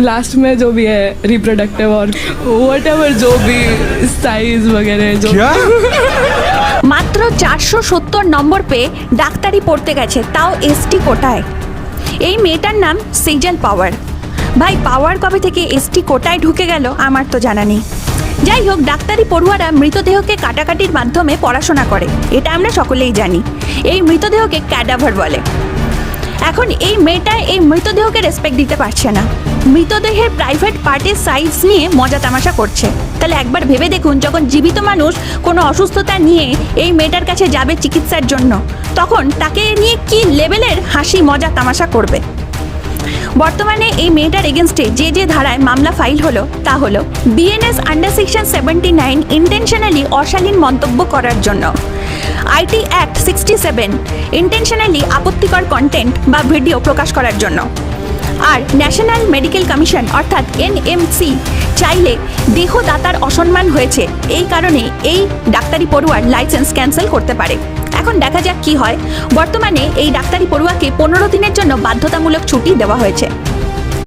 Last में जो भी है रिप्रोडक्टिव और व्हाटएवर जो भी साइज वगैरह जो মাত্র 470 নম্বর পেয়ে ডাক্তারি পড়তে গেছে, তাও এসটি কোটায়। এই মেয়েটার নাম সেজল পাওয়ার। ভাই পাওয়ার কবে থেকে এসটি কোটায় ঢুকে গেল আমার তো জানা নেই। যাই হোক, ডাক্তারি পড়ুয়ারা মৃতদেহকে কাটাকাটির মাধ্যমে পড়াশোনা করে, এটা আমরা সকলেই জানি। এই মৃতদেহকে ক্যাডাভার বলে। এখন এই মেয়েটা এই মৃতদেহকে রেসপেক্ট দিতে পারছে না, মৃতদেহের প্রাইভেট পার্টের সাইজ নিয়ে মজা তামাশা করছে। তাহলে একবার ভেবে দেখুন, যখন জীবিত মানুষ কোনো অসুস্থতা নিয়ে এই মেয়েটার কাছে যাবে চিকিৎসার জন্য, তখন তাকে নিয়ে কি লেভেলের হাসি মজা তামাশা করবে। বর্তমানে এই মেয়েটার এগেনস্টে যে যে ধারায় মামলা ফাইল হলো তা হলো বিএনএস আন্ডার সেকশন 79 ইন্টেনশনালি অশালীন মন্তব্য করার জন্য, আইটি অ্যাক্ট 67 ইন্টেনশনালি আপত্তিকর কন্টেন্ট বা ভিডিও প্রকাশ করার জন্য, আর ন্যাশনাল মেডিকেল কমিশন অর্থাৎ এনএমসি চাইলে দেহদাতার অসম্মান হয়েছে এই কারণে এই ডাক্তারি পড়ুয়ার লাইসেন্স ক্যান্সেল করতে পারে। এখন দেখা যাক কি হয়। বর্তমানে এই ডাক্তারি পড়ুয়াকে 15 দিনের জন্য বাধ্যতামূলক ছুটি দেওয়া হয়েছে।